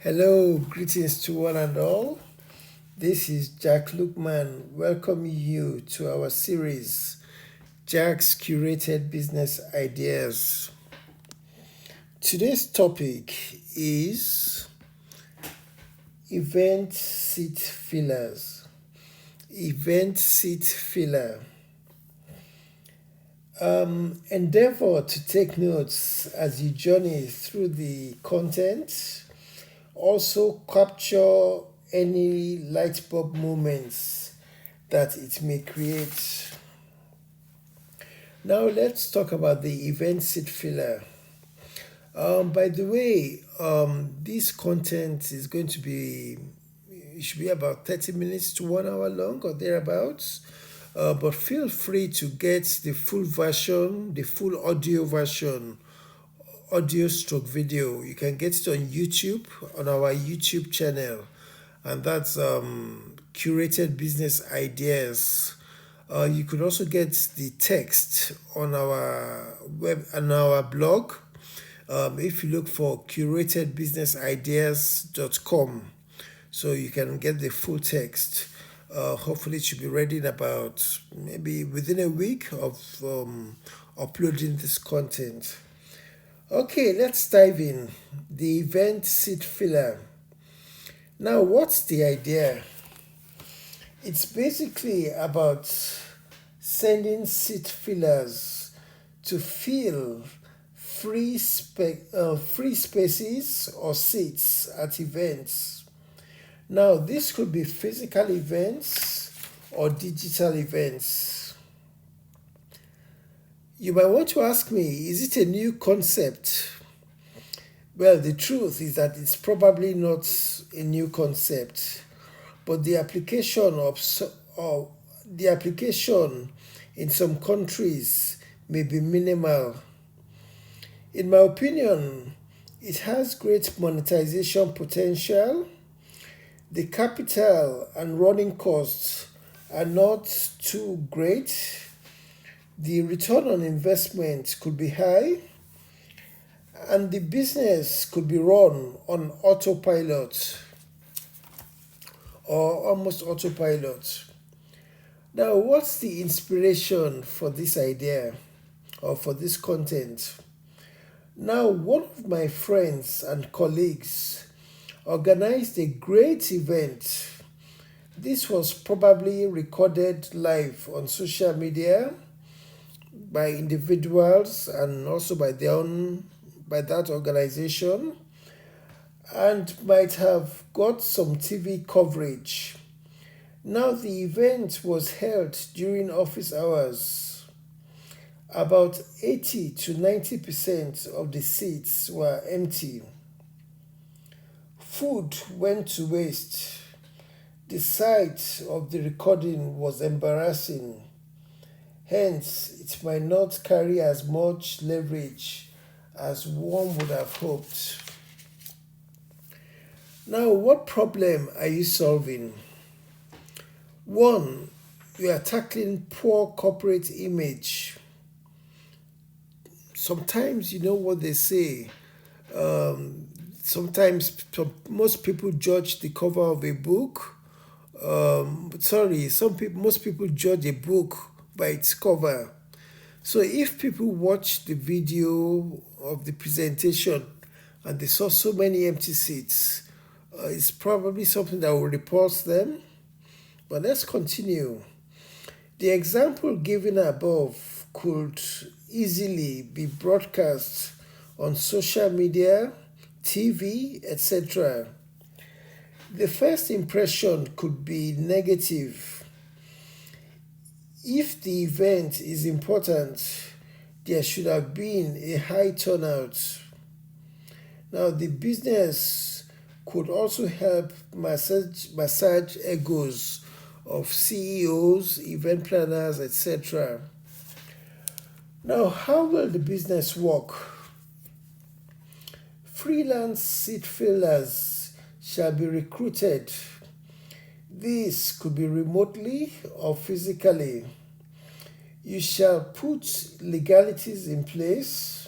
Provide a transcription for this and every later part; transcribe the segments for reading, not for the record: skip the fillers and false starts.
Hello, greetings to one and all. This is Jack Lookman welcoming you to our series, Jack's Curated Business Ideas. Today's topic is event seat fillers. Event seat filler. Endeavor to take notes as you journey through the content. Also capture any light bulb moments that it may create. Now let's talk about the event seat filler. By the way, this content is going to be, it should be about 30 minutes to 1 hour long or thereabouts. But feel free to get the full version, the full audio version, audio stroke video. You can get it on YouTube, on our YouTube channel, and that's Curated Business Ideas. You could also get the text on our blog. If you look for curatedbusinessideas.com, so you can get the full text. Hopefully, it should be ready in about maybe within a week of uploading this content. Okay, let's dive in. The event seat filler. Now, what's the idea? It's basically about sending seat fillers to fill free spaces or seats at events. Now, this could be physical events or digital events. You might want to ask me, is it a new concept? Well, the truth is that it's probably not a new concept, but the application in some countries may be minimal. In my opinion, it has great monetization potential. The capital and running costs are not too great. The return on investment could be high, and the business could be run on autopilot or almost autopilot. Now, what's the inspiration for this idea or for this content? Now, one of my friends and colleagues organized a great event. This was probably recorded live on social media by individuals and also by that organization, and might have got some TV coverage. Now the event was held during office hours. About 80 to 90% of the seats were empty. Food went to waste. The sight of the recording was embarrassing. Hence, it might not carry as much leverage as one would have hoped. Now, what problem are you solving? One, you are tackling poor corporate image. Sometimes you know what they say. Most people judge the cover of a book. Most people judge a book by its cover. So if people watch the video of the presentation and they saw so many empty seats, it's probably something that will repulse them. But let's continue. The example given above could easily be broadcast on social media, TV, etc. The first impression could be negative. If the event is important, there should have been a high turnout. Now, the business could also help massage egos of CEOs, event planners, etc. Now, how will the business work? Freelance seat fillers shall be recruited. This could be remotely or physically. You shall put legalities in place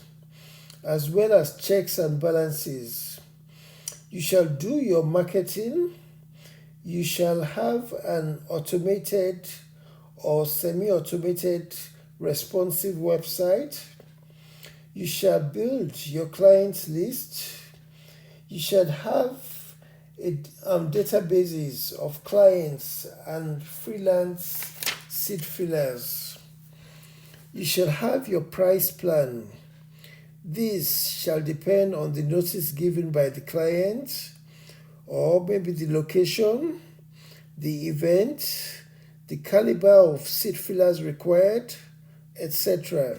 as well as checks and balances. You shall do your marketing. You shall have an automated or semi-automated responsive website. You shall build your client list. You shall have a databases of clients and freelance seed fillers. You shall have your price plan. This shall depend on the notice given by the client, or maybe the location, the event, the caliber of seed fillers required, etc.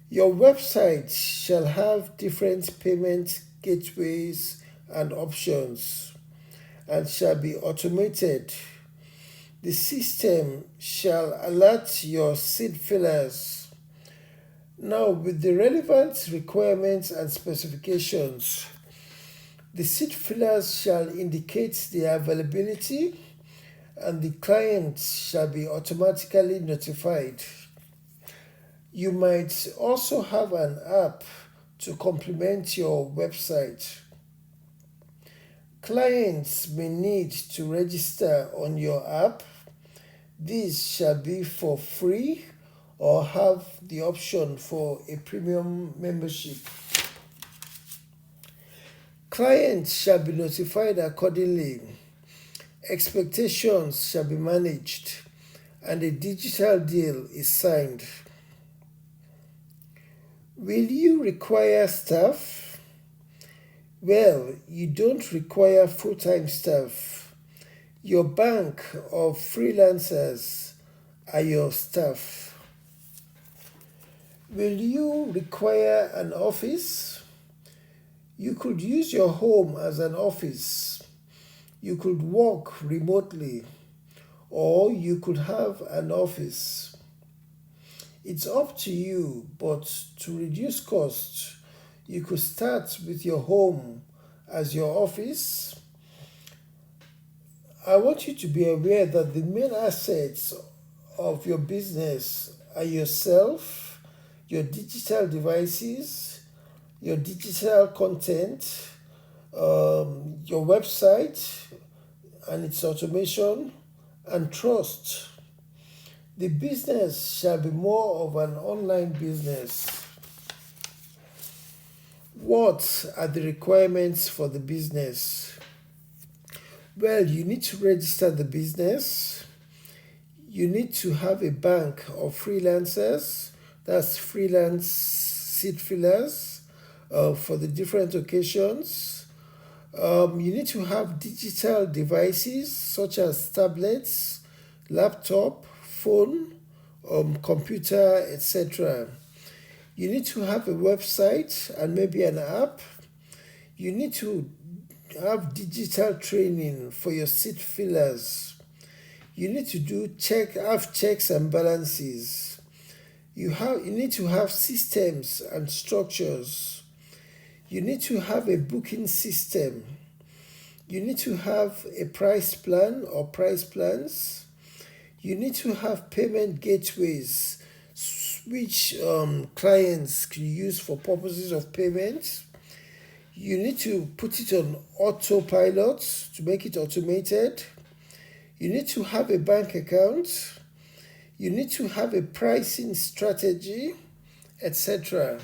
Your website shall have different payment gateways and options and shall be automated. The system shall alert your seed fillers. Now, with the relevant requirements and specifications, the seed fillers shall indicate their availability and the client shall be automatically notified. You might also have an app to complement your website. Clients may need to register on your app. This shall be for free or have the option for a premium membership. Clients shall be notified accordingly. Expectations shall be managed and a digital deal is signed. Will you require staff? Well, you don't require full-time staff. Your bank of freelancers are your staff. Will you require an office? You could use your home as an office. You could work remotely, or you could have an office. It's up to you, but to reduce costs, you could start with your home as your office. I want you to be aware that the main assets of your business are yourself, your digital devices, your digital content, your website and its automation, and trust. The business shall be more of an online business. What are the requirements for the business? Well, you need to register the business. You need to have a bank of freelancers, that's freelance seed fillers for the different occasions. You need to have digital devices such as tablets, laptop, phone, computer, etc. You need to have a website and maybe an app. You need to have digital training for your seed fillers. You need to have checks and balances. You need to have systems and structures. You need to have a booking system. You need to have a price plan or price plans. You need to have payment gateways which clients can use for purposes of payment. You need to put it on autopilot to make it automated. You need to have a bank account. You need to have a pricing strategy, etc.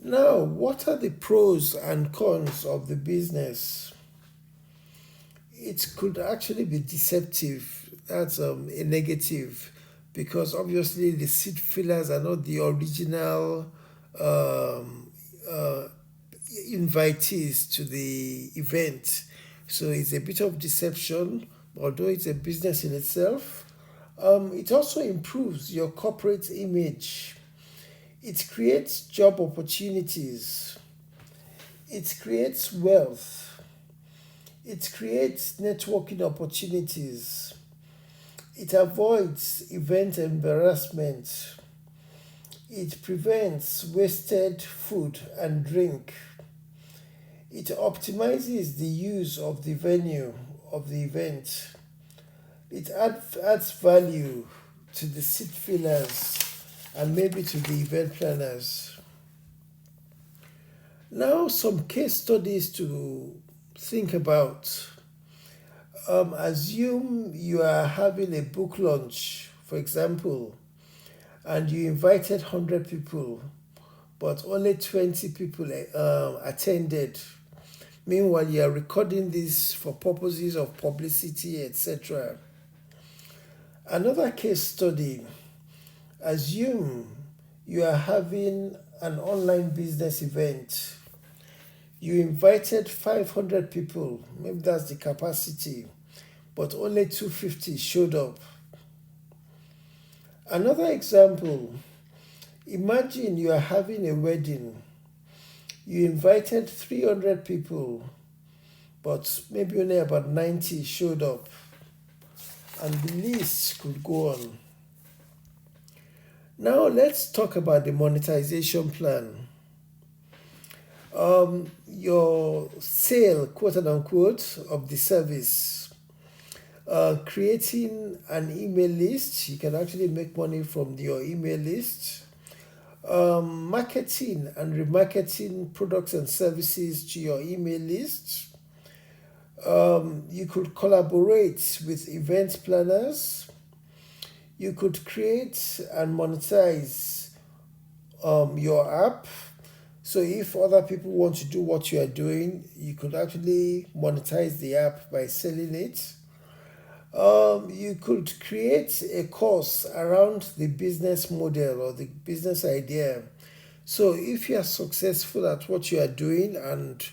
Now, what are the pros and cons of the business? It could actually be deceptive. That's a negative, because obviously the seed fillers are not the original invitees to the event. So it's a bit of deception, although it's a business in itself. It also improves your corporate image. It creates job opportunities. It creates wealth. It creates networking opportunities. It avoids event embarrassment. It prevents wasted food and drink. It optimizes the use of the venue of the event. It adds value to the seat fillers and maybe to the event planners. Now, some case studies to think about. Assume you are having a book launch, for example, and you invited 100 people, but only 20 people attended. Meanwhile, you are recording this for purposes of publicity, etc. Another case study. Assume you are having an online business event. You invited 500 people, maybe that's the capacity, but only 250 showed up. Another example, imagine you are having a wedding. You invited 300 people, but maybe only about 90 showed up. And the list could go on. Now let's talk about the monetization plan. Your sale, quote unquote, of the service. Creating an email list. You can actually make money from your email list. Marketing and remarketing products and services to your email list. You could collaborate with event planners. You could create and monetize your app. So if other people want to do what you are doing, you could actually monetize the app by selling it. You could create a course around the business model or the business idea. So if you are successful at what you are doing and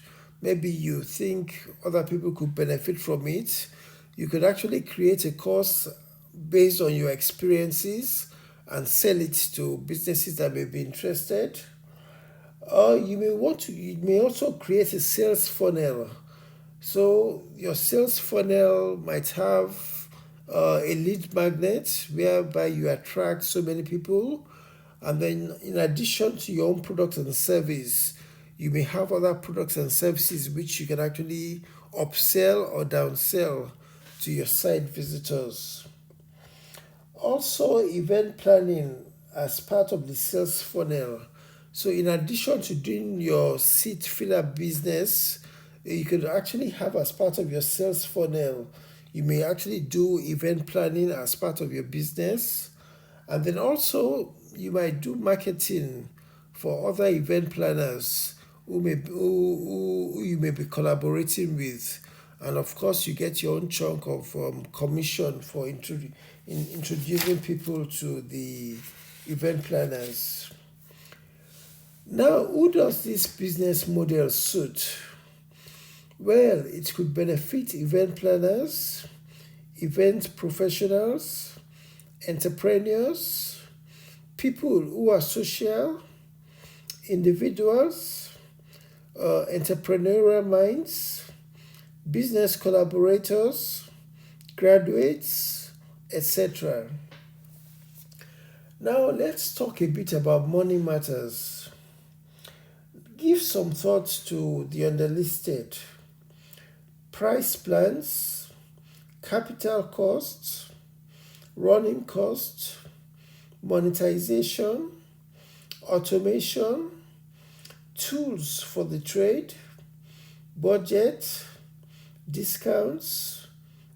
maybe you think other people could benefit from it, you could actually create a course based on your experiences and sell it to businesses that may be interested. You may also create a sales funnel. So your sales funnel might have a lead magnet whereby you attract so many people, and then in addition to your own product and service, you may have other products and services which you can actually upsell or downsell to your site visitors. Also, event planning as part of the sales funnel. So, in addition to doing your seat filler business, you could actually have as part of your sales funnel. You may actually do event planning as part of your business, and then also you might do marketing for other event planners who you may be collaborating with, and of course you get your own chunk of commission for introducing people to the event planners. Now, who does this business model suit? Well, it could benefit event planners, event professionals, entrepreneurs, people who are social, individuals, entrepreneurial minds, business collaborators, graduates, etc. Now, let's talk a bit about money matters. Give some thought to the underlisted: price plans, capital costs, running costs, monetization, automation, tools for the trade, budget, discounts,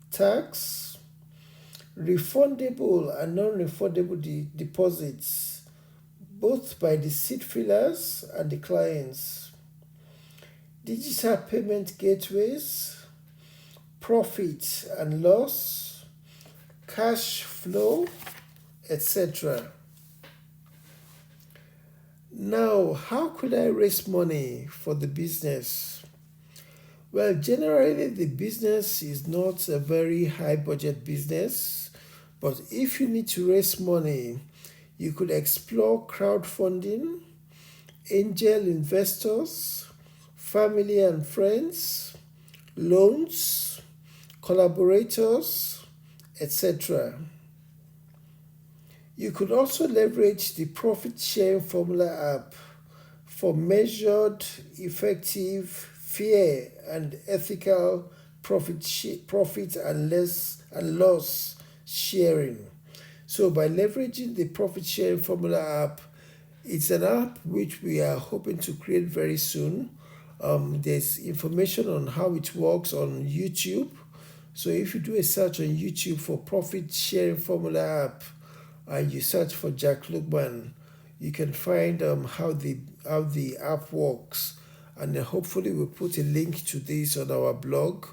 tax, refundable and non-refundable deposits, both by the seat fillers and the clients, digital payment gateways, profit and loss, cash flow, etc. Now, how could I raise money for the business? Well, generally, the business is not a very high budget business, but if you need to raise money, you could explore crowdfunding, angel investors, family and friends, loans, collaborators, etc. You could also leverage the profit sharing formula app for measured, effective, fair, and ethical profit and loss sharing. So by leveraging the profit sharing formula app, It's an app which we are hoping to create very soon. There's information on how it works on YouTube. So if you do a search on YouTube for profit sharing formula app and you search for Jack Lookman, you can find how the app works. And then hopefully we'll put a link to this on our blog,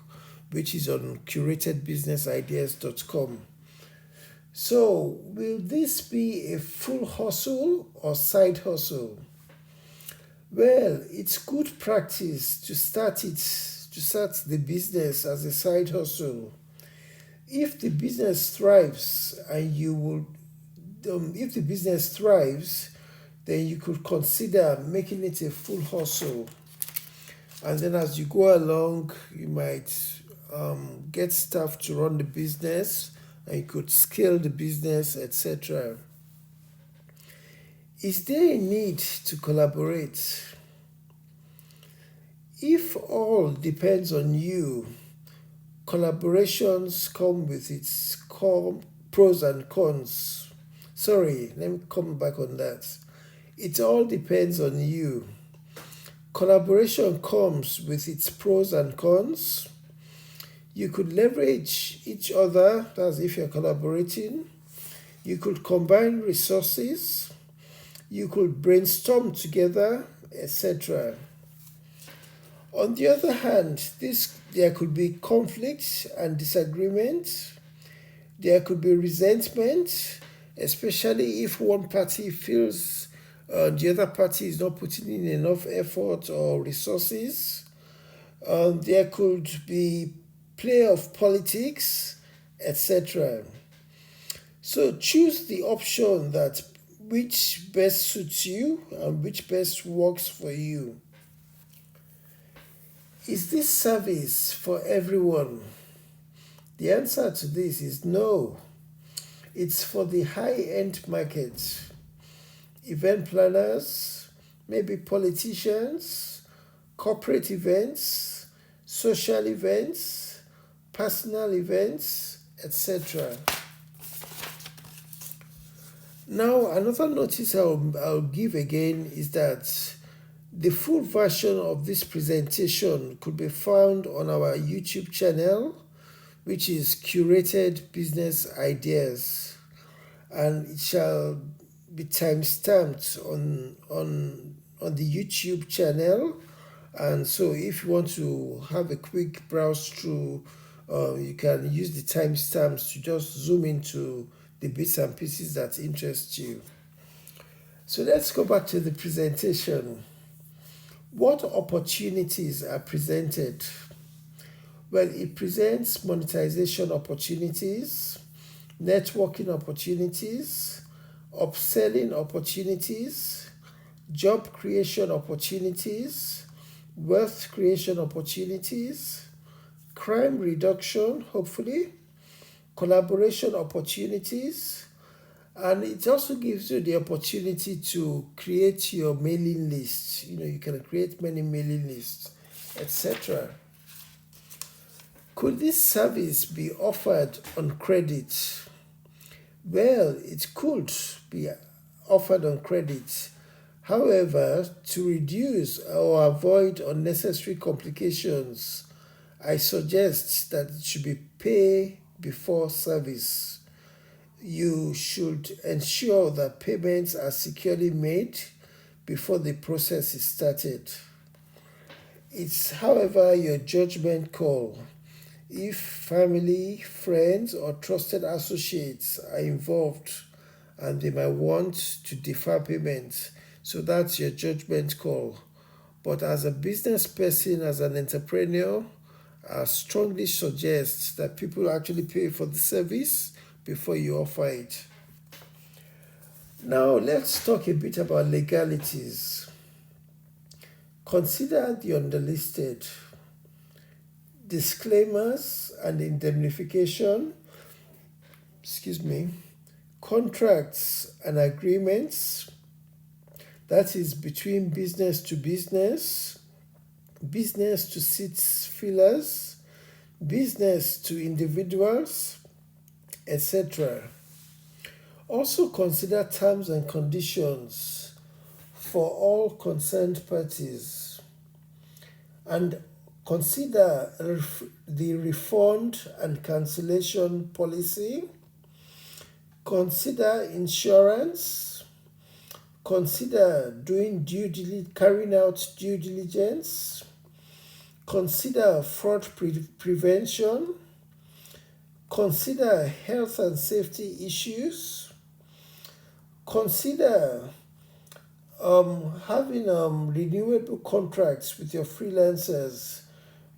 which is on curatedbusinessideas.com. So, will this be a full hustle or side hustle? Well, it's good practice to start the business as a side hustle. If the business thrives and you will if the business thrives, then you could consider making it a full hustle. And then as you go along, you might get staff to run the business and you could scale the business, etc. Is there a need to collaborate? If all depends on you, collaborations come with its pros and cons. Sorry, let me come back on that. It all depends on you. Collaboration comes with its pros and cons. You could leverage each other, that's if you're collaborating. You could combine resources. You could brainstorm together, etc. On the other hand, there could be conflict and disagreement. There could be resentment, especially if one party feels the other party is not putting in enough effort or resources. There could be play of politics, etc. So choose the option that which best suits you and which best works for you. Is this service for everyone? The answer to this is no. It's for the high-end market. Event planners, maybe politicians, corporate events, social events, personal events, etc. Now, another notice I'll give again is that the full version of this presentation could be found on our YouTube channel, which is Curated Business Ideas, and it shall be time-stamped on the YouTube channel. And so if you want to have a quick browse through, you can use the timestamps to just zoom into the bits and pieces that interest you. So let's go back to the presentation. What opportunities are presented? Well, it presents monetization opportunities, networking opportunities, upselling opportunities, job creation opportunities, wealth creation opportunities, crime reduction, hopefully, collaboration opportunities, and it also gives you the opportunity to create your mailing list. You can create many mailing lists, etc. Could this service be offered on credit? Well, it could be offered on credit. However, to reduce or avoid unnecessary complications, I suggest that it should be pay before service. You should ensure that payments are securely made before the process is started. It's, however, your judgment call. If family, friends, or trusted associates are involved and they might want to defer payment, so that's your judgment call. But as a business person, as an entrepreneur, I strongly suggest that people actually pay for the service before you offer it. Now, let's talk a bit about legalities. Consider the underlisted. Disclaimers and indemnification, contracts and agreements, that is between business to business, business to seats fillers, business to individuals, etc. Also consider terms and conditions. for all concerned parties, and consider the refund and cancellation policy, consider insurance, consider carrying out due diligence, consider fraud prevention, consider health and safety issues, consider having renewable contracts with your freelancers.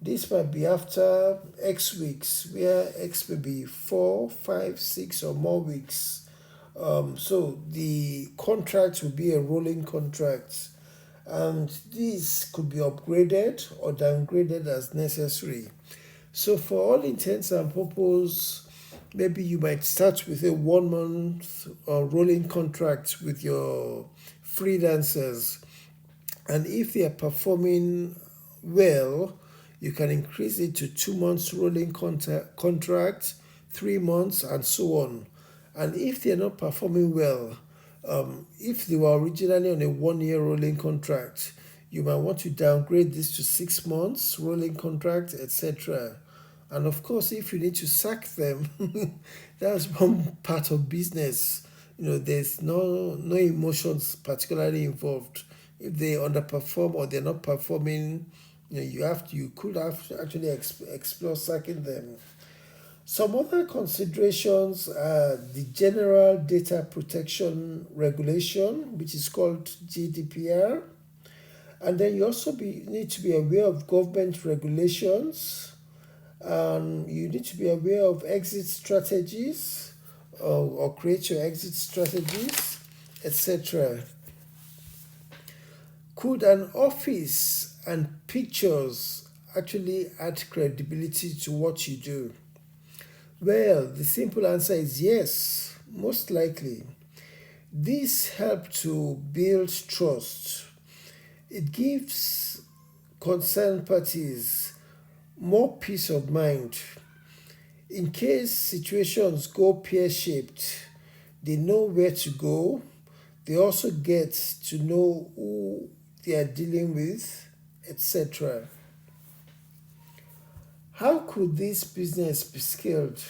This might be after X weeks, where X may be 4, 5, 6, or more weeks. So the contract will be a rolling contract, and this could be upgraded or downgraded as necessary. So, for all intents and purposes, maybe you might start with a 1 month rolling contract with your freelancers, and if they are performing well, you can increase it to 2 months rolling contract, 3 months, and so on. And if they are not performing well, if they were originally on a 1 year rolling contract, you might want to downgrade this to 6 months rolling contract, etc. And of course, if you need to sack them, that's one part of business. There's no emotions particularly involved. If they underperform or they're not performing, you could have to actually explore sacking them. Some other considerations are the General Data Protection Regulation, which is called GDPR. And then you also need to be aware of government regulations. You need to be aware of exit strategies, or create your exit strategies, etc. Could an office and pictures actually add credibility to what you do? Well, the simple answer is yes, most likely. This helps to build trust. It gives concerned parties more peace of mind. In case situations go pear-shaped, they know where to go. They also get to know who they are dealing with, etc. How could this business be scaled?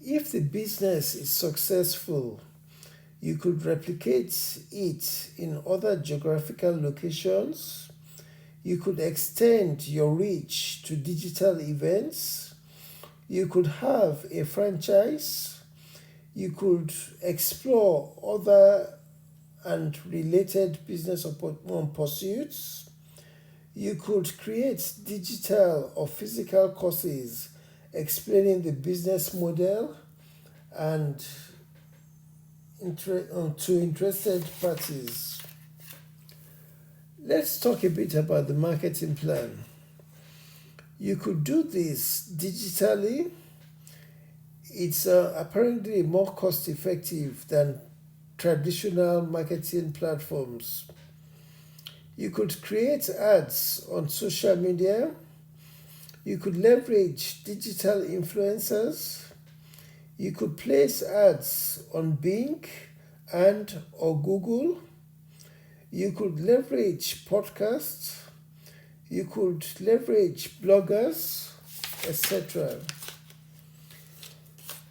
If the business is successful, you could replicate it in other geographical locations. You could extend your reach to digital events. You could have a franchise. You could explore other and related business pursuits. You could create digital or physical courses explaining the business model and to interested parties. Let's talk a bit about the marketing plan. You could do this digitally. It's apparently more cost effective than traditional marketing platforms. You could create ads on social media. You could leverage digital influencers. You could place ads on Bing and or Google. You could leverage podcasts. You could leverage bloggers, etc.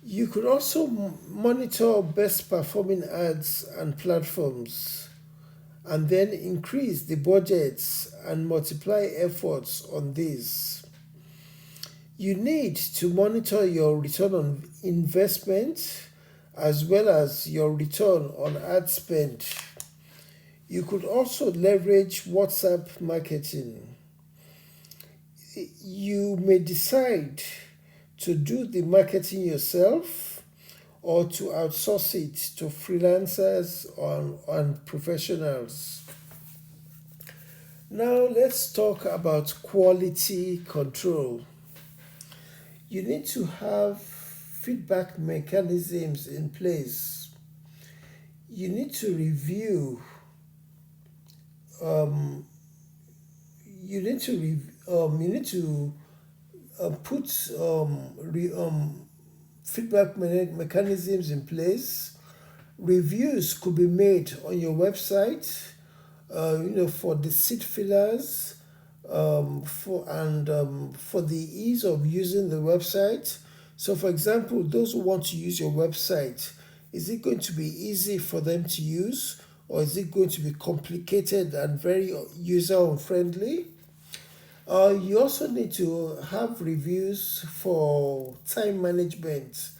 You could also monitor best performing ads and platforms, and then increase the budgets and multiply efforts on these. You need to monitor your return on investment as well as your return on ad spend. You could also leverage WhatsApp marketing. You may decide to do the marketing yourself or to outsource it to freelancers and professionals. Now let's talk about quality control. You need to have feedback mechanisms in place. You need to review. You need to put feedback mechanisms in place Reviews could be made on your website, for the seat fillers, for the ease of using the website. So, for example, those who want to use your website, is it going to be easy for them to use, or is it going to be complicated and very user unfriendly? You also need to have reviews for time management.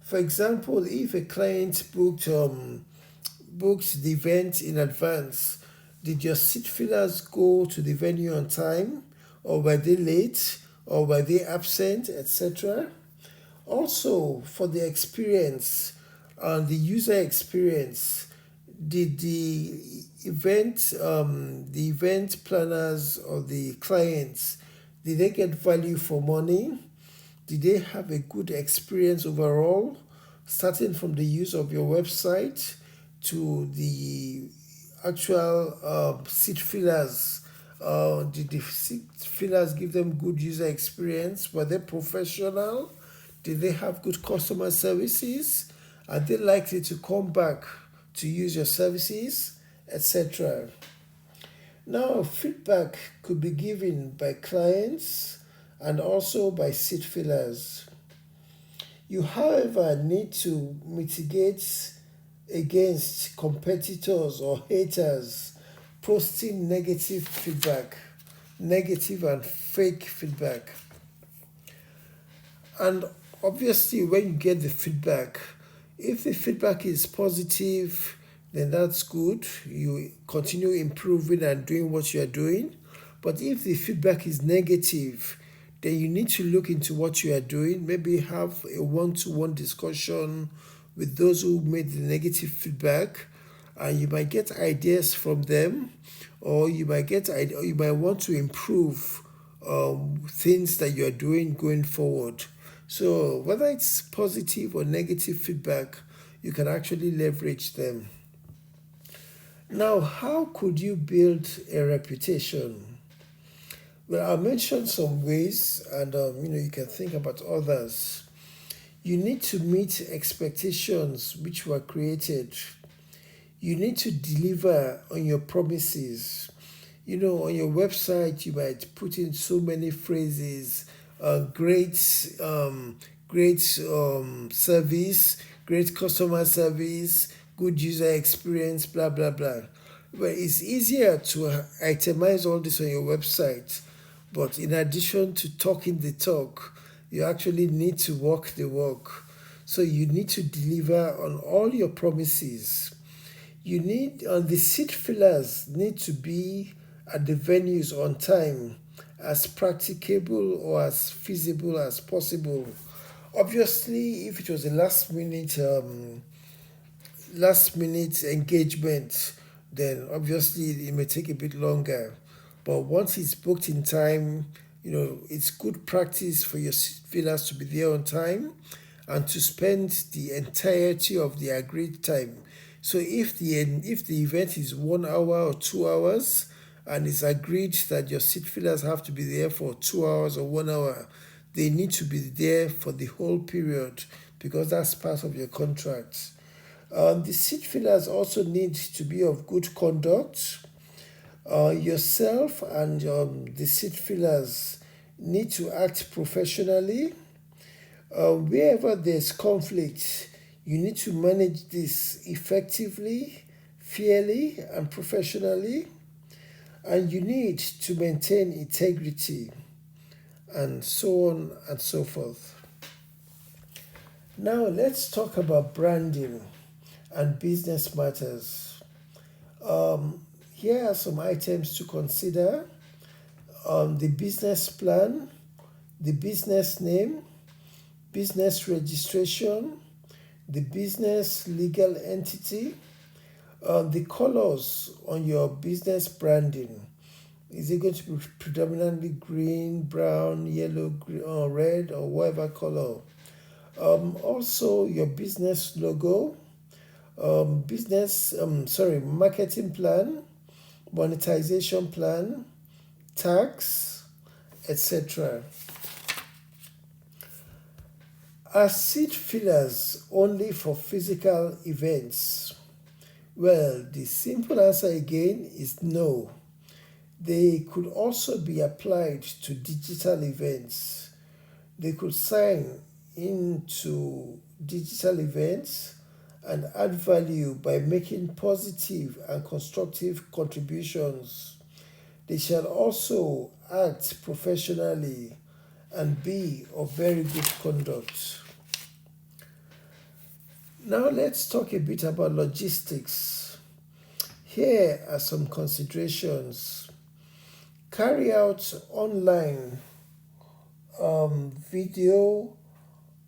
For example, if a client booked the event in advance, did your seat fillers go to the venue on time, or were they late, or were they absent, etc.? Also, for the experience, the user experience, did the event planners or the clients, did they get value for money? Did they have a good experience overall, starting from the use of your website to the actual seat fillers? Did the seat fillers give them good user experience? Were they professional? Did they have good customer services? Are they likely to come back to use your services, etc.? Now, feedback could be given by clients and also by seat fillers. You, however, need to mitigate against competitors or haters posting negative feedback, negative and fake feedback. And obviously, when you get the feedback, if the feedback is positive, then that's good. You continue improving and doing what you are doing. But if the feedback is negative, then you need to look into what you are doing. Maybe have a one-to-one discussion with those who made the negative feedback, and you might get ideas from them, or you might want to improve things that you are doing going forward. So whether it's positive or negative feedback, you can actually leverage them. Now, how could you build a reputation? Well, I mentioned some ways, and you can think about others. You need to meet expectations which were created. You need to deliver on your promises. On your website, you might put in so many phrases, great service, great customer service, good user experience, blah, blah, blah. But it's easier to itemize all this on your website. But in addition to talking the talk, you actually need to walk the walk. So you need to deliver on all your promises. The seat fillers need to be at the venues on time, as practicable or as feasible as possible. Obviously, if it was a last minute engagement, then obviously it may take a bit longer. But once it's booked in time, it's good practice for your fillers to be there on time and to spend the entirety of the agreed time. So if the event is 1 hour or 2 hours, and it's agreed that your seat fillers have to be there for 2 hours or 1 hour, they need to be there for the whole period, because that's part of your contract. The seat fillers also need to be of good conduct. Yourself and the seat fillers need to act professionally. Wherever there's conflict, you need to manage this effectively, fairly, and professionally. And you need to maintain integrity, and so on and so forth. Now, let's talk about branding and business matters. Here are some items to consider: the business plan, the business name, business registration, the business legal entity, the colors on your business branding. Is it going to be predominantly green, brown, yellow, green, or red, or whatever color? Also, your business logo, marketing plan, monetization plan, tax, etc. Are seat fillers only for physical events? Well, the simple answer again is no. They could also be applied to digital events. They could sign into digital events and add value by making positive and constructive contributions. They shall also act professionally and be of very good conduct. Now let's talk a bit about logistics. Here are some considerations. Carry out online video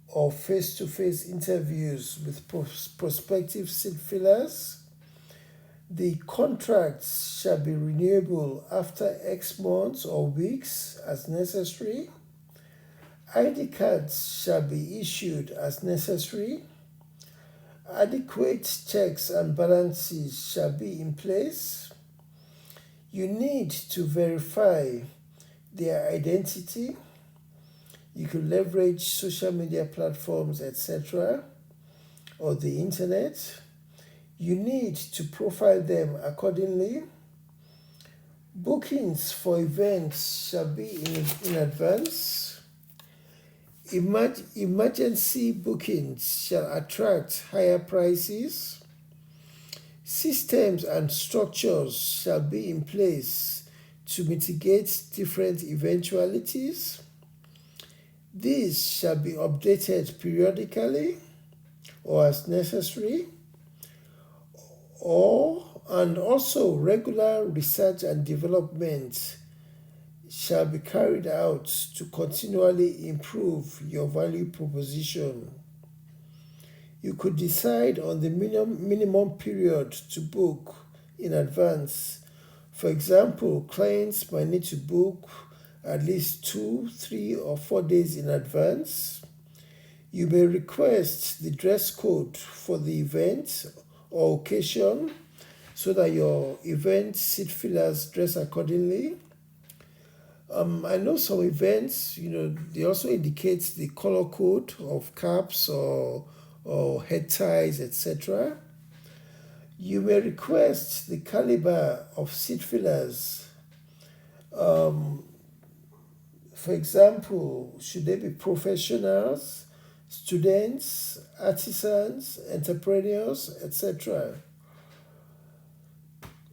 or face-to-face interviews with prospective seat fillers. The contracts shall be renewable after X months or weeks as necessary. ID cards shall be issued as necessary. Adequate checks and balances shall be in place. You need to verify their identity. You can leverage social media platforms, etc., or the internet. You need to profile them accordingly. Bookings for events shall be in advance. Emergency bookings shall attract higher prices. Systems and structures shall be in place to mitigate different eventualities. These shall be updated periodically or as necessary, and also regular research and development shall be carried out to continually improve your value proposition. You could decide on the minimum period to book in advance. For example, clients might need to book at least 2, 3, or 4 days in advance. You may request the dress code for the event or occasion so that your event seat fillers dress accordingly. I know some events, they also indicate the color code of caps or head ties, etc. You may request the caliber of seat fillers. For example, should they be professionals, students, artisans, entrepreneurs, etc.?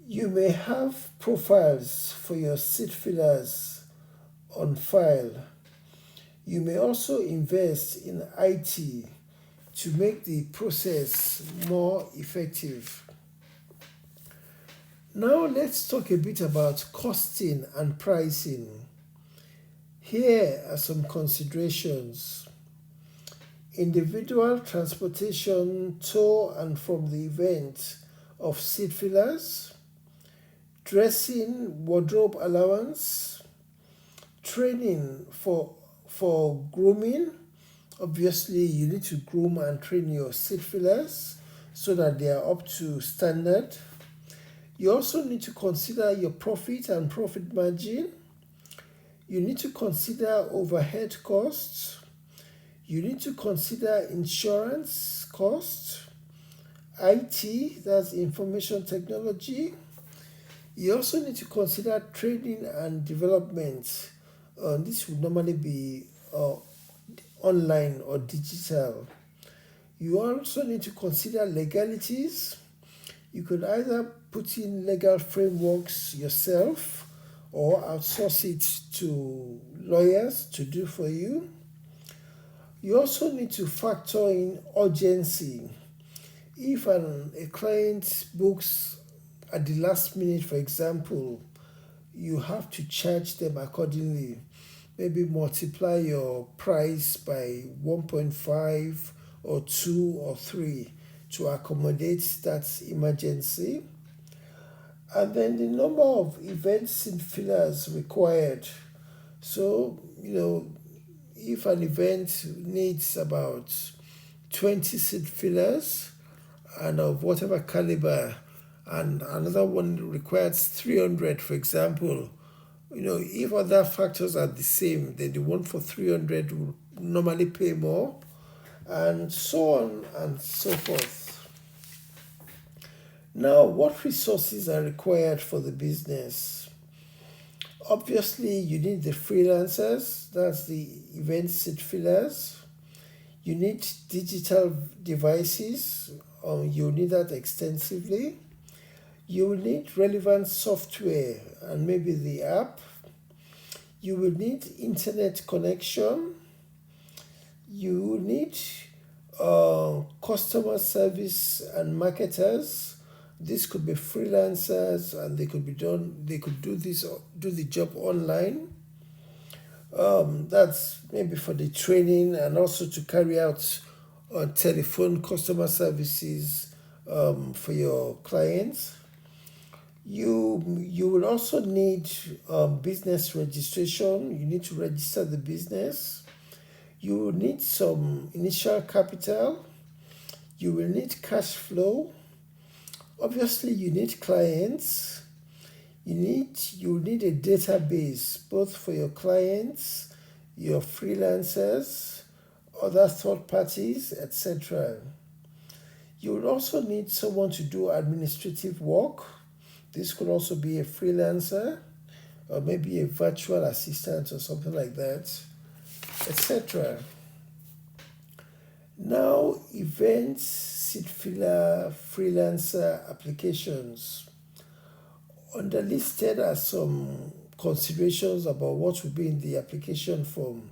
You may have profiles for your seat fillers on file. You may also invest in IT to make the process more effective. Now let's talk a bit about costing and pricing. Here are some considerations. Individual transportation to and from the event of seat fillers, dressing, wardrobe allowance, training for grooming. Obviously, you need to groom and train your seat fillers so that they are up to standard. You also need to consider your profit and profit margin. You need to consider overhead costs. You need to consider insurance costs, IT, that's information technology. You also need to consider training and development. This would normally be online or digital. You also need to consider legalities. You could either put in legal frameworks yourself or outsource it to lawyers to do for you. You also need to factor in urgency. If a client books at the last minute, for example, you have to charge them accordingly. Maybe multiply your price by 1.5 or 2 or 3 to accommodate that emergency. And then the number of event seat fillers required. So, if an event needs about 20 seat fillers and of whatever caliber, and another one requires 300, for example, if other factors are the same, then the one for 300 will normally pay more. and so on and so forth. Now, what resources are required for the business? Obviously, you need the freelancers, that's the event seat fillers. You need digital devices, you need that extensively. You will need relevant software and maybe the app. You will need internet connection. You will need customer service and marketers. This could be freelancers, and they could be done. They could do the job online. That's maybe for the training and also to carry out telephone customer services for your clients. You will also need business registration. You need to register the business. You will need some initial capital. You will need cash flow. Obviously, you need clients. You will need a database both for your clients, your freelancers, other third parties, etc. You will also need someone to do administrative work. This could also be a freelancer or maybe a virtual assistant or something like that, etc. Now, events, seat filler, freelancer applications. Underlisted are some considerations about what will be in the application form.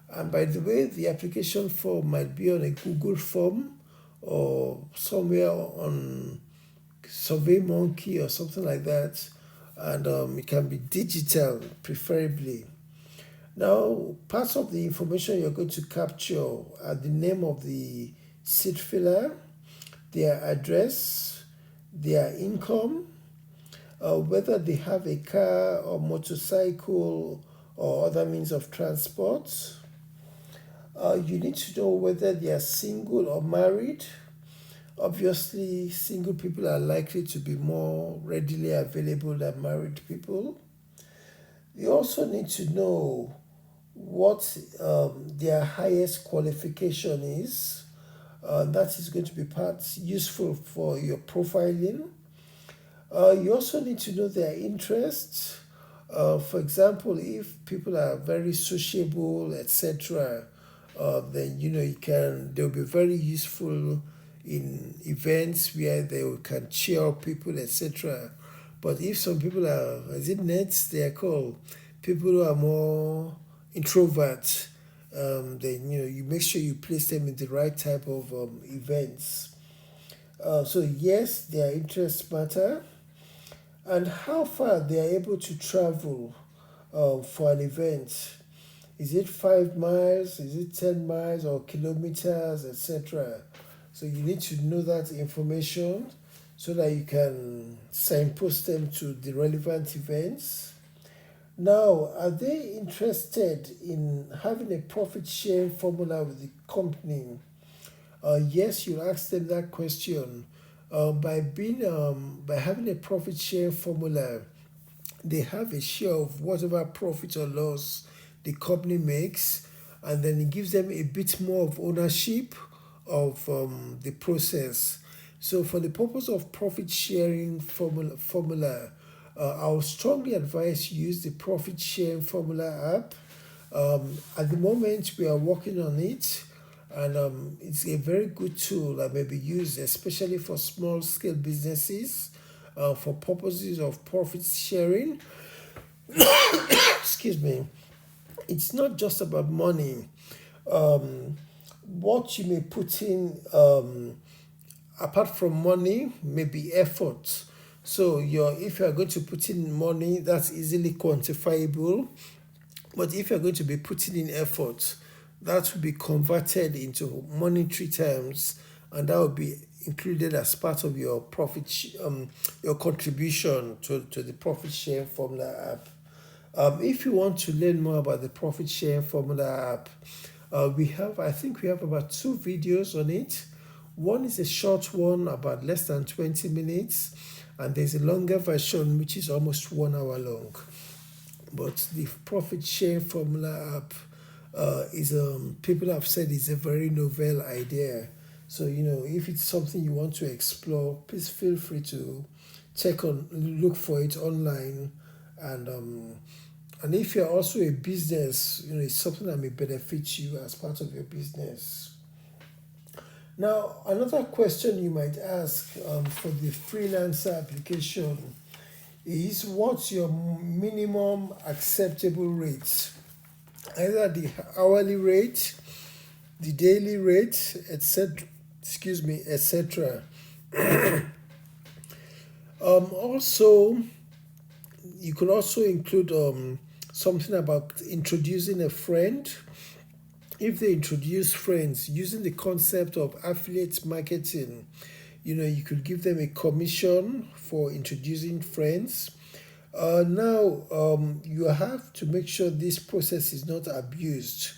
And by the way, the application form might be on a Google form or somewhere on SurveyMonkey or something like that. And it can be digital, preferably. Now, parts of the information you're going to capture are the name of the seat filler, their address, their income, whether they have a car or motorcycle or other means of transport. You need to know whether they are single or married. Obviously, single people are likely to be more readily available than married people. You also need to know what their highest qualification is. That is going to be part useful for your profiling. You also need to know their interests. For example, if people are very sociable, etc., then they'll be very useful in events where they can cheer up people, etc. But if some people are, as it nets, they are called people who are more introverts, then you make sure you place them in the right type of events. So yes, their interests matter, and how far they are able to travel for an event. Is it 5 miles? Is it 10 miles or kilometers, etc.? So you need to know that information so that you can signpost them to the relevant events. Now, are they interested in having a profit sharing formula with the company? Yes, you ask them that question. By having a profit sharing formula, they have a share of whatever profit or loss the company makes, and then it gives them a bit more of ownership of the process. So, for the purpose of profit sharing formula, I would strongly advise you use the profit sharing formula app. At the moment, we are working on it, and it's a very good tool that may be used, especially for small scale businesses, for purposes of profit sharing. Excuse me. It's not just about money. What you may put in, apart from money, may be effort. So if you are going to put in money, that's easily quantifiable. But if you're going to be putting in effort, that will be converted into monetary terms, and that will be included as part of your your contribution to the profit sharing formula app. If you want to learn more about the profit sharing formula app, I think we have about 2 videos on it. One is a short one, about less than 20 minutes, and there's a longer version which is almost 1 hour long. But the profit sharing formula app is people have said is a very novel idea. So if it's something you want to explore, please feel free to look for it online, and if you're also a business, it's something that may benefit you as part of your business. Now, another question you might ask for the freelancer application is, what's your minimum acceptable rate? Either the hourly rate, the daily rate, etc. etc. Also, you could also include something about introducing a friend. If they introduce friends using the concept of affiliate marketing, you could give them a commission for introducing friends. Now, you have to make sure this process is not abused.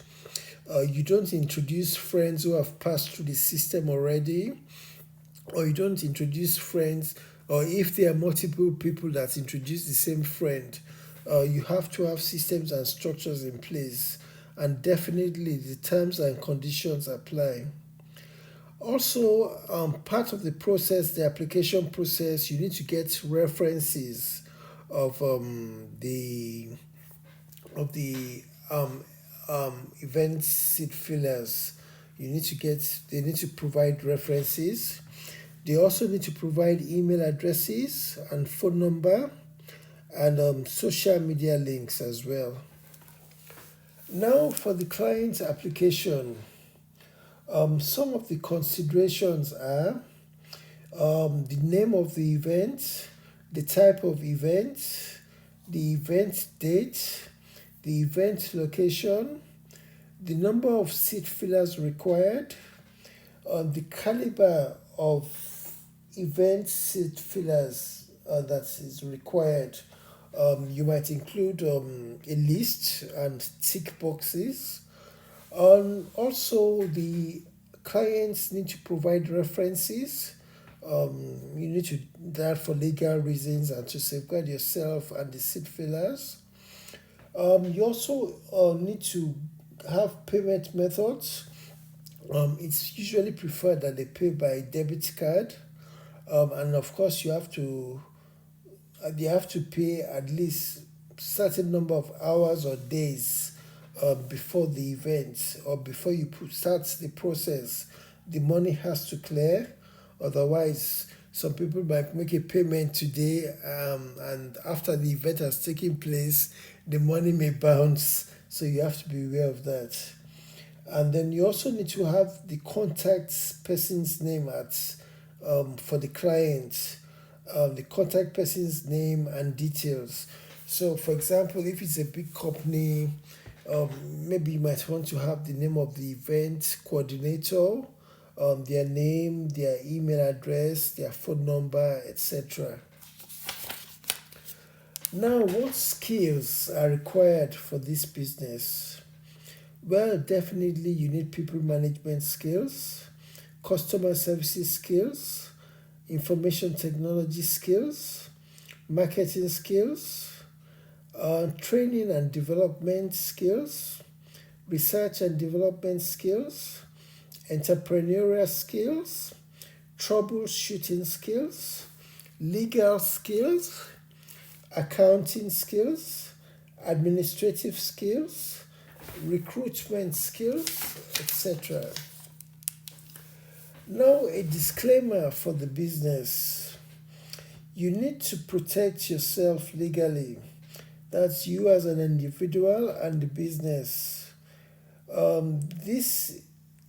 You don't introduce friends who have passed through the system already, or you don't introduce friends, or if there are multiple people that introduce the same friend, you have to have systems and structures in place, and definitely the terms and conditions apply. Also, part of the process, the application process, you need to get references of the event seat fillers. They need to provide references. They also need to provide email addresses and phone number, and social media links as well. Now, for the client application, some of the considerations are the name of the event, the type of event, the event date, the event location, the number of seat fillers required, the caliber of event seat fillers that is required. You might include a list and tick boxes. Also, the clients need to provide references. You need to do that for legal reasons and to safeguard yourself and the seat fillers. You also need to have payment methods. It's usually preferred that they pay by debit card, and of course they have to pay at least certain number of hours or days before the event, or before you start the process. The money has to clear, otherwise some people might make a payment today, and after the event has taken place, the money may bounce. So you have to be aware of that. And then you also need to have the contact person's name for the client, the contact person's name and details. So, for example, if it's a big company, maybe you might want to have the name of the event coordinator, their name, their email address, their phone number, etc. Now, what skills are required for this business? Well, definitely you need people management skills, customer services skills, information technology skills, marketing skills, training and development skills, research and development skills, entrepreneurial skills, troubleshooting skills, legal skills, accounting skills, administrative skills, recruitment skills, etc. Now, a disclaimer for the business. You need to protect yourself legally. That's you as an individual and the business. This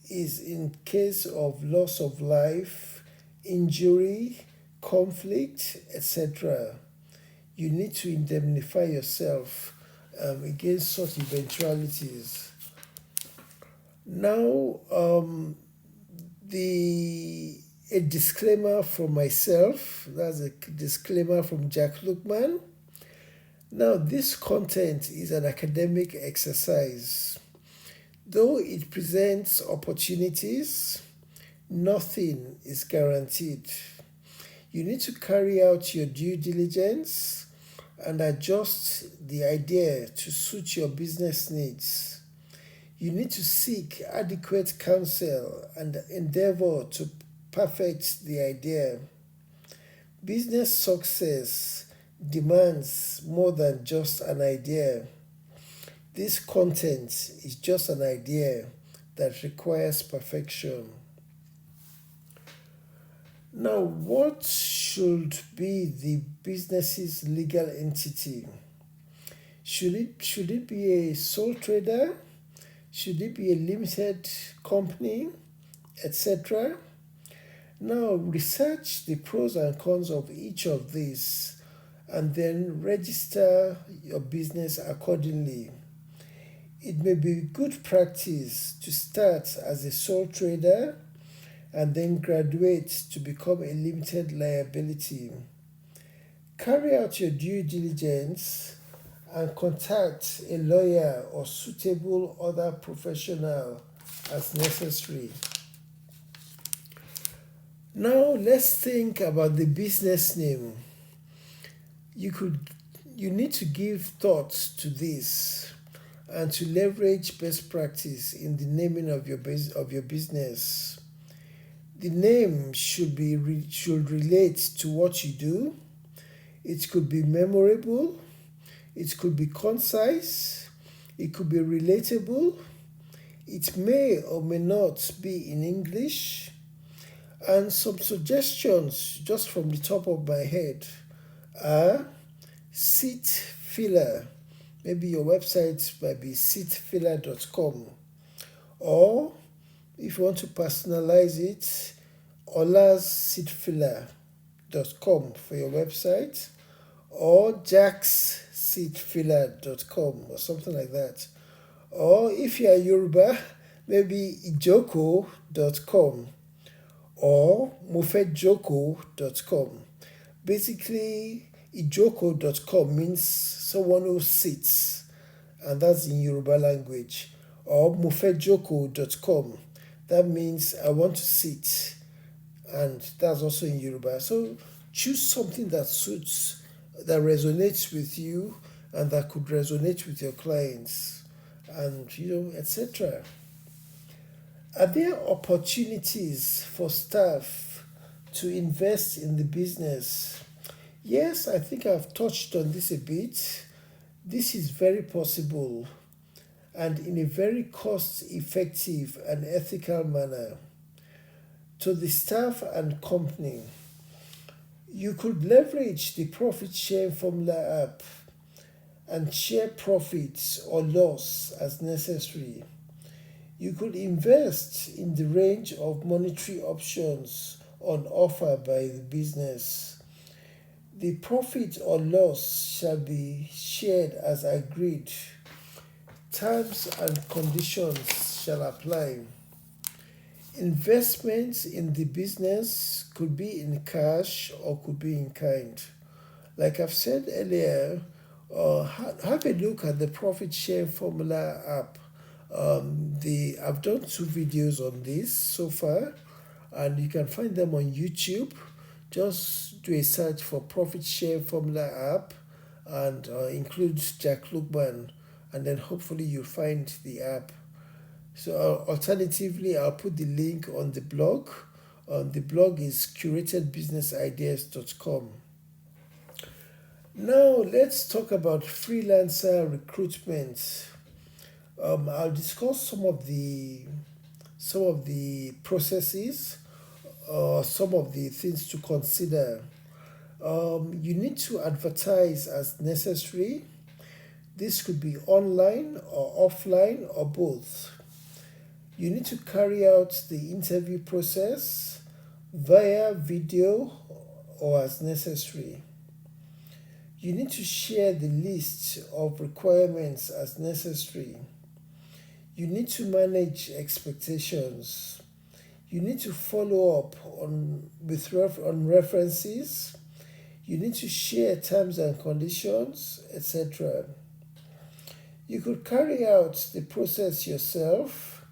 is in case of loss of life, injury, conflict, etc. You need to indemnify yourself against such eventualities. Now, a disclaimer from myself. That's a disclaimer from Jack Lookman. Now, this content is an academic exercise. Though it presents opportunities, nothing is guaranteed. You need to carry out your due diligence and adjust the idea to suit your business needs. You need to seek adequate counsel and endeavor to perfect the idea. Business success demands more than just an idea. This content is just an idea that requires perfection. Now, what should be the business's legal entity? Should it be a sole trader? Should it be a limited company, etc.? Now, research the pros and cons of each of these and then register your business accordingly. It may be good practice to start as a sole trader and then graduate to become a limited liability. Carry out your due diligence and contact a lawyer or suitable other professional as necessary. Now let's think about the business name. You need to give thought to this and to leverage best practice in the naming of your business. The name should relate to what you do. It could be memorable. It could be concise. It could be relatable. It may or may not be in English. And some suggestions just from the top of my head are seat filler. Maybe your website might be seatfiller.com. Or if you want to personalize it, olasseatfiller.com for your website, or jacksseatfiller.com or something like that. Or if you are Yoruba, maybe ijoko.com or mofejoko.com. Basically, ijoko.com means someone who sits, and that's in Yoruba language. Or mofejoko.com, that means I want to sit, and that's also in Yoruba. So choose something that suits, that resonates with you, and that could resonate with your clients, and etc. Are there opportunities for staff to invest in the business? Yes, I think I've touched on this a bit. This is very possible and in a very cost-effective and ethical manner. To the staff and company, you could leverage the profit sharing formula app and share profits or loss as necessary. You could invest in the range of monetary options on offer by the business. The profit or loss shall be shared as agreed. Terms and conditions shall apply. Investments in the business could be in cash or could be in kind. Like I've said earlier, have a look at the profit share formula app. I've done 2 videos on this so far, and you can find them on YouTube. Just do a search for profit share formula app and include Jack Lookman, and then hopefully you'll find the app. So alternatively, I'll put the link on the blog. The blog is curatedbusinessideas.com. Now let's talk about freelancer recruitment. I'll discuss some of the processes, some of the things to consider. You need to advertise as necessary. This could be online or offline or both. You need to carry out the interview process via video or as necessary. You need to share the list of requirements as necessary. You need to manage expectations. You need to follow up on references. You need to share terms and conditions, etc. You could carry out the process yourself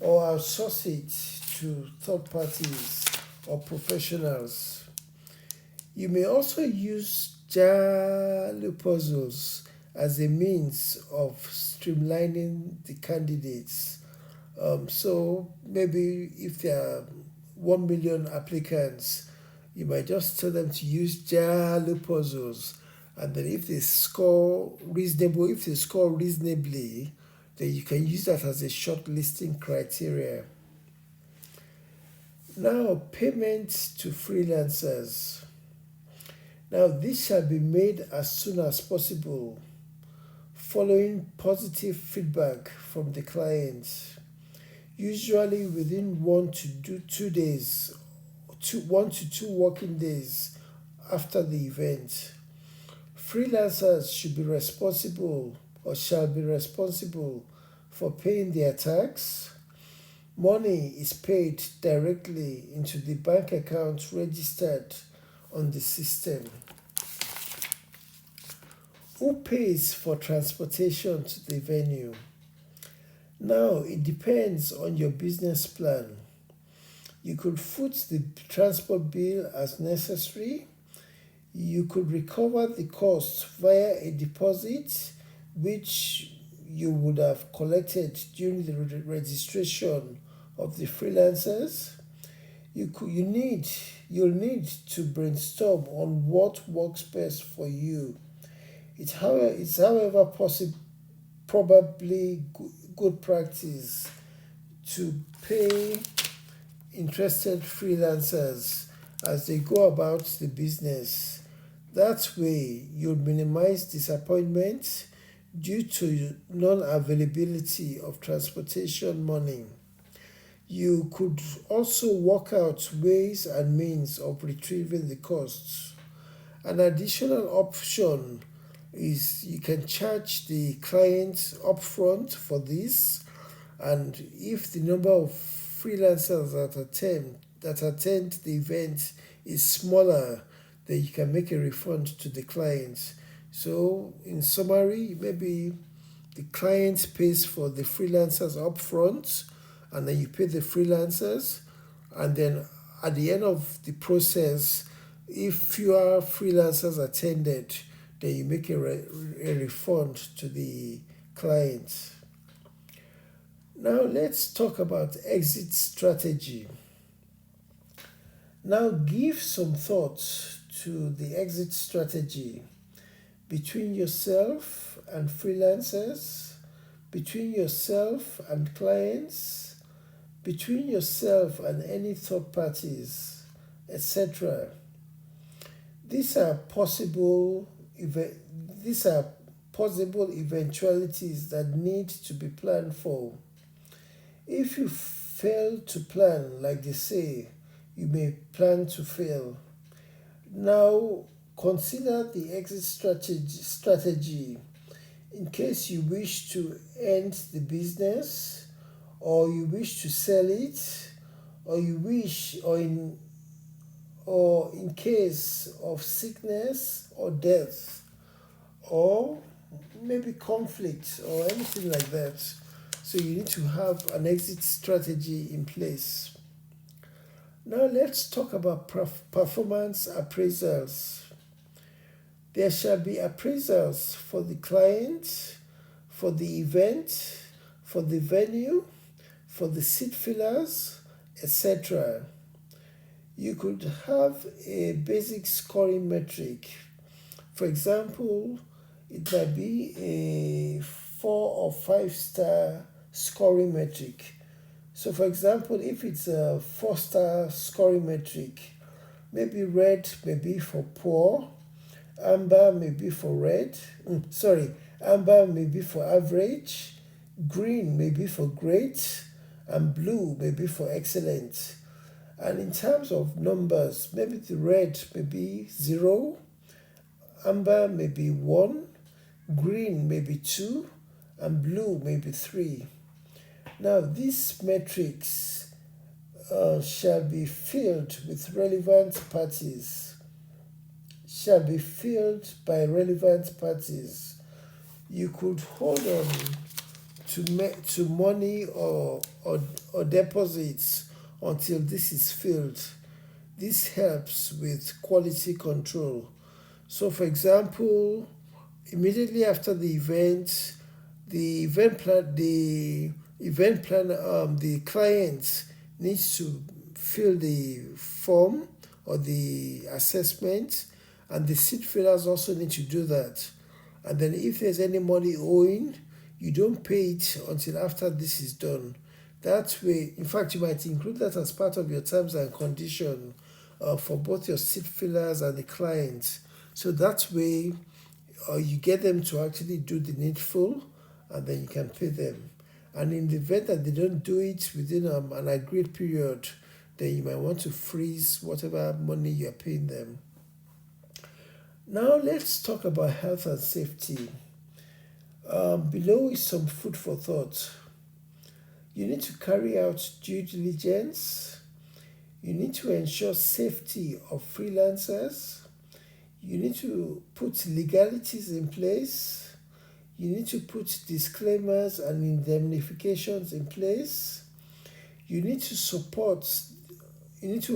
or outsource it to third parties or professionals. You may also use Jalo puzzles as a means of streamlining the candidates. So maybe if there are 1 million applicants, you might just tell them to use Jalo puzzles. And then if they score reasonably, then you can use that as a shortlisting criteria. Now, payment to freelancers. Now, this shall be made as soon as possible, following positive feedback from the client, usually within 1 to 2 working days after the event. Freelancers should be responsible or shall be responsible for paying their tax. Money is paid directly into the bank account registered on the system. Who pays for transportation to the venue? Now, it depends on your business plan. You could foot the transport bill as necessary. You could recover the cost via a deposit, which you would have collected during the registration of the freelancers. You'll need to brainstorm on what works best for you. It's however probably good practice to pay interested freelancers as they go about the business. That way, you'll minimize disappointment due to non-availability of transportation money. You could also work out ways and means of retrieving the costs. An additional option is you can charge the client upfront for this, and if the number of freelancers that attend the event is smaller, then you can make a refund to the client. So in summary, maybe the client pays for the freelancers upfront, and then you pay the freelancers, and then at the end of the process, if fewer freelancers attended, then you make a refund to the client. Now let's talk about exit strategy. Now give some thought to the exit strategy between yourself and freelancers, between yourself and clients, between yourself and any third parties, etc. These are possible eventualities that need to be planned for. If you fail to plan, like they say, you may plan to fail. Now, consider the exit strategy in case you wish to end the business, or you wish to sell it, or in case of sickness or death, or maybe conflict or anything like that. So you need to have an exit strategy in place. Now let's talk about performance appraisals. There shall be appraisals for the client, for the event, for the venue, for the seat fillers, etc. You could have a basic scoring metric. For example, it might be a 4 or 5 star scoring metric. So for example, if it's a 4-star scoring metric, maybe red may be for poor, amber may be for amber may be for average, green may be for great, and blue may be for excellent. And in terms of numbers, maybe the red may be 0, amber may be 1, green may be 2, and blue may be 3. Now, these metrics shall be filled with relevant parties, shall be filled by relevant parties. You could hold on to money or deposits until this is filled. This helps with quality control. So, for example, Immediately after the event plan the client needs to fill the form or the assessment, and the seat fillers also need to do that. And then if there's any money owing, you don't pay it until after this is done. That way, in fact, you might include that as part of your terms and condition for both your seat fillers and the client. So that way, you get them to actually do the needful, and then you can pay them. And in the event that they don't do it within an agreed period, then you might want to freeze whatever money you're paying them. Now let's talk about health and safety. Below is some food for thought. You need to carry out due diligence. You need to ensure safety of freelancers. You need to put legalities in place. You need to put disclaimers and indemnifications in place. You need to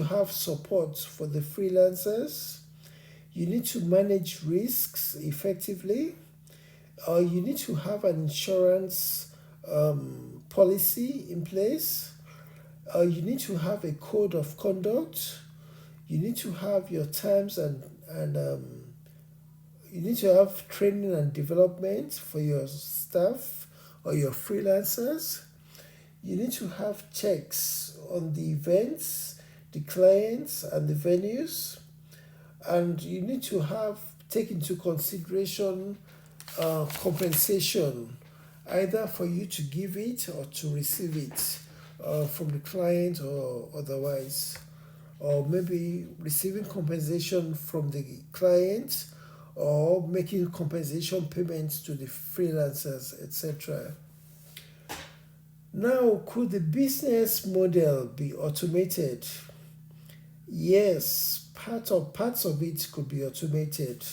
have support for the freelancers. You need to manage risks effectively. You need to have an insurance policy in place. You need to have a code of conduct. You need to have your terms and you need to have training and development for your staff or your freelancers. You need to have checks on the events, the clients, and the venues. And you need to take into consideration compensation, either for you to give it or to receive it from the client or otherwise, or maybe receiving compensation from the client or making compensation payments to the freelancers, etc. Now, could the business model be automated? Yes, parts of it could be automated.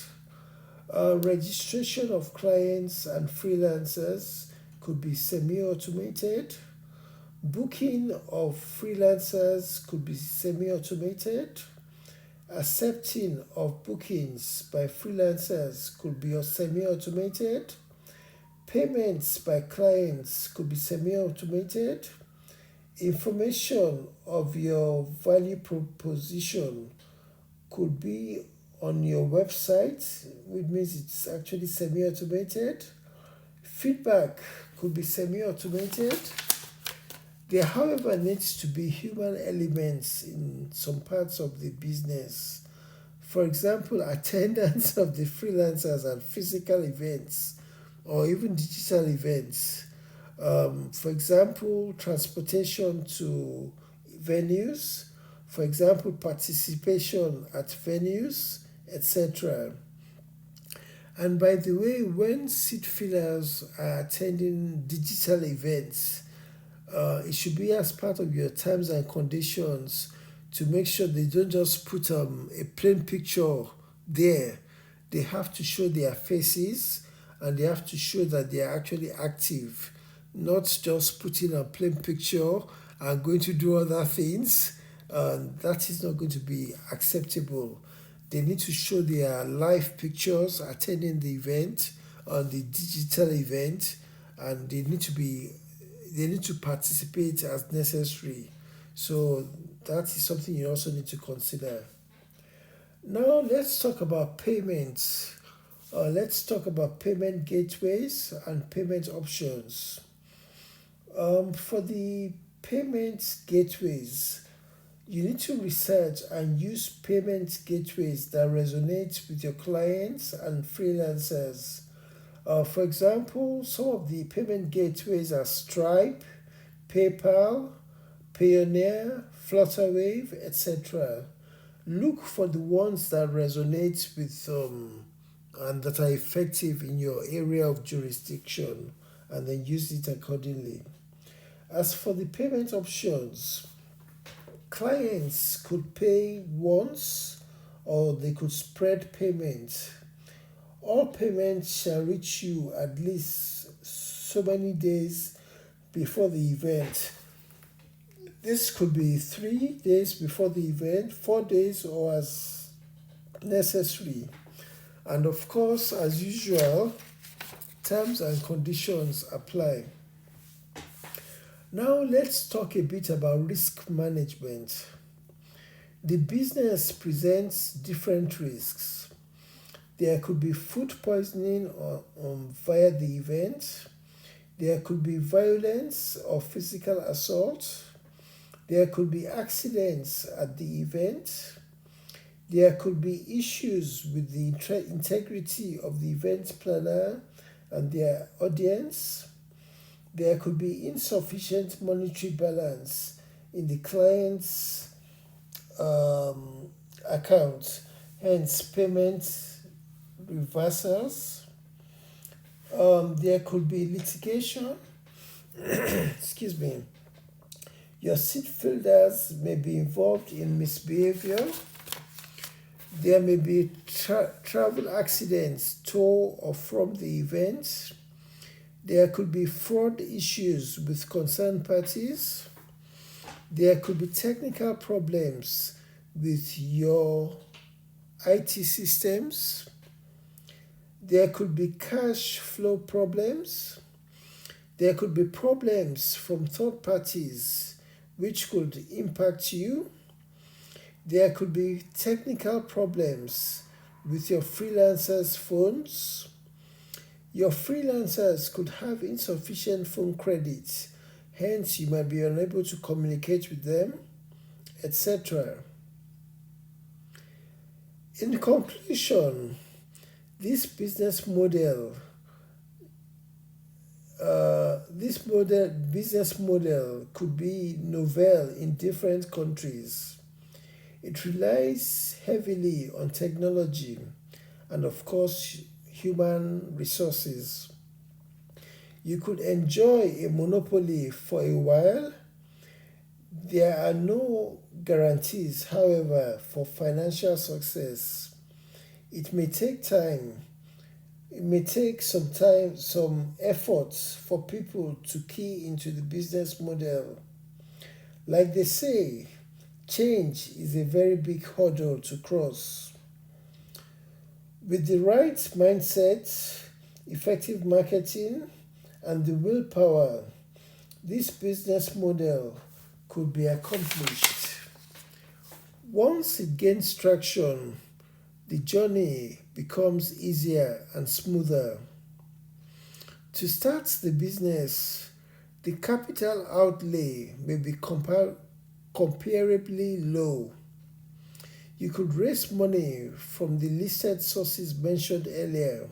Registration of clients and freelancers could be semi-automated. Booking of freelancers could be semi-automated. Accepting of bookings by freelancers could be semi-automated. Payments by clients could be semi-automated. Information of your value proposition could be on your website, which means it's actually semi-automated. Feedback could be semi-automated. There, however, needs to be human elements in some parts of the business. For example, attendance of the freelancers at physical events or even digital events. For example, transportation to venues. For example, participation at venues, etc. And by the way, when seat fillers are attending digital events, it should be as part of your terms and conditions to make sure they don't just put a plain picture there. They have to show their faces and they have to show that they are actually active, not just putting a plain picture and going to do other things. That is not going to be acceptable. They need to show their live pictures attending the event on the digital event, and they need to participate as necessary. So that is something you also need to consider. Now let's talk about payments. Let's talk about payment gateways and payment options. For the payment gateways, you need to research and use payment gateways that resonate with your clients and freelancers. For example, some of the payment gateways are Stripe, PayPal, Payoneer, Flutterwave, etc. Look for the ones that resonate with and that are effective in your area of jurisdiction, and then use it accordingly. As for the payment options, clients could pay once or they could spread payment. All payments shall reach you at least so many days before the event. This could be 3 days before the event, 4 days, or as necessary. And of course, as usual, terms and conditions apply. Now let's talk a bit about risk management. The business presents different risks. There could be food poisoning via the event. There could be violence or physical assault. There could be accidents at the event. There could be issues with the integrity of the event planner and their audience. There could be insufficient monetary balance in the client's account, hence payment reversals. There could be litigation. Excuse me. Your seat fielders may be involved in misbehavior. There may be travel accidents to or from the event. There could be fraud issues with concerned parties. There could be technical problems with your IT systems. There could be cash flow problems. There could be problems from third parties which could impact you. There could be technical problems with your freelancers' phones. Your freelancers could have insufficient phone credit, hence you might be unable to communicate with them, etc. In conclusion, this business model could be novel in different countries. It relies heavily on technology and, of course, human resources. You could enjoy a monopoly for a while. There are no guarantees, however, for financial success. It may take time. It may take some time, some efforts for people to key into the business model. Like they say, change is a very big hurdle to cross. With the right mindset, effective marketing, and the willpower, this business model could be accomplished. Once it gains traction, the journey becomes easier and smoother. To start the business, the capital outlay may be comparably low. You could raise money from the listed sources mentioned earlier.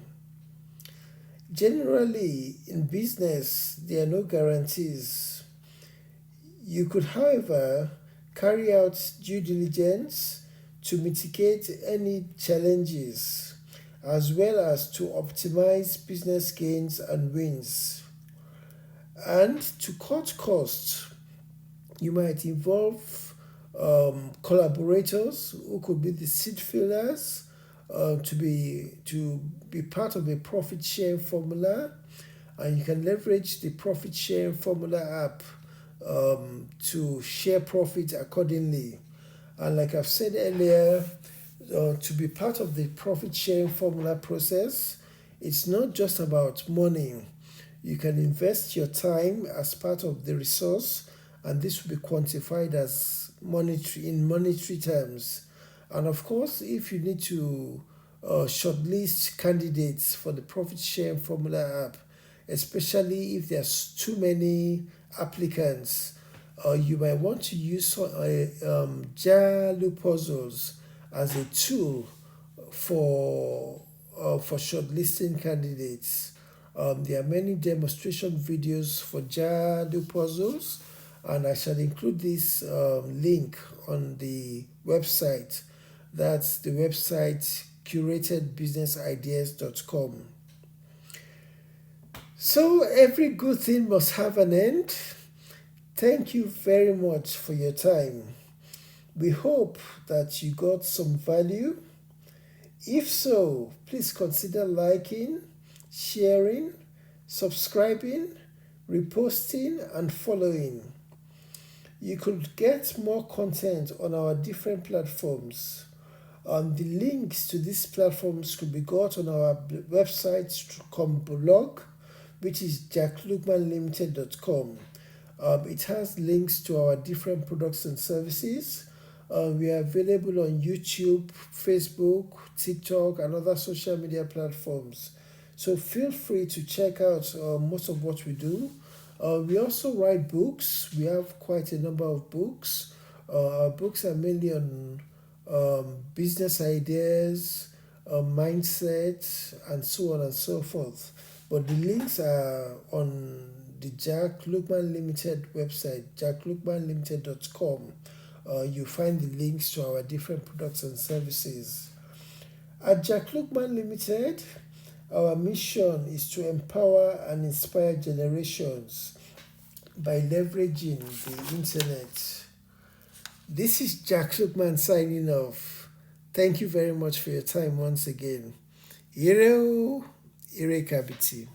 Generally, in business, there are no guarantees. You could, however, carry out due diligence to mitigate any challenges, as well as to optimize business gains and wins. And to cut costs, you might involve collaborators who could be the seed fillers to be part of a profit sharing formula, and you can leverage the profit sharing formula app to share profit accordingly. And like I've said earlier, to be part of the profit sharing formula process, it's not just about money. You can invest your time as part of the resource, and this will be quantified as monetary terms. And of course, if you need to shortlist candidates for the profit sharing formula app, especially if there's too many applicants, you might want to use Carew puzzles as a tool for shortlisting candidates. There are many demonstration videos for Carew puzzles, and I shall include this link on the website. That's the website curatedbusinessideas.com. So every good thing must have an end. Thank you very much for your time. We hope that you got some value. If so, please consider liking, sharing, subscribing, reposting, and following. You could get more content on our different platforms. The links to these platforms could be got on our website blog, which is jacklookmanlimited.com. It has links to our different products and services. We are available on YouTube, Facebook, TikTok, and other social media platforms. So feel free to check out most of what we do. We also write books. We have quite a number of books. Our books are mainly on business ideas, mindset, and so on and so forth. But the links are on the Jack Lookman Limited website, jacklookmanlimited.com. You find the links to our different products and services. At Jack Lookman Limited, our mission is to empower and inspire generations by leveraging the internet. This is Jack Lookman signing off. Thank you very much for your time once again. Ireo Ire Kabiti.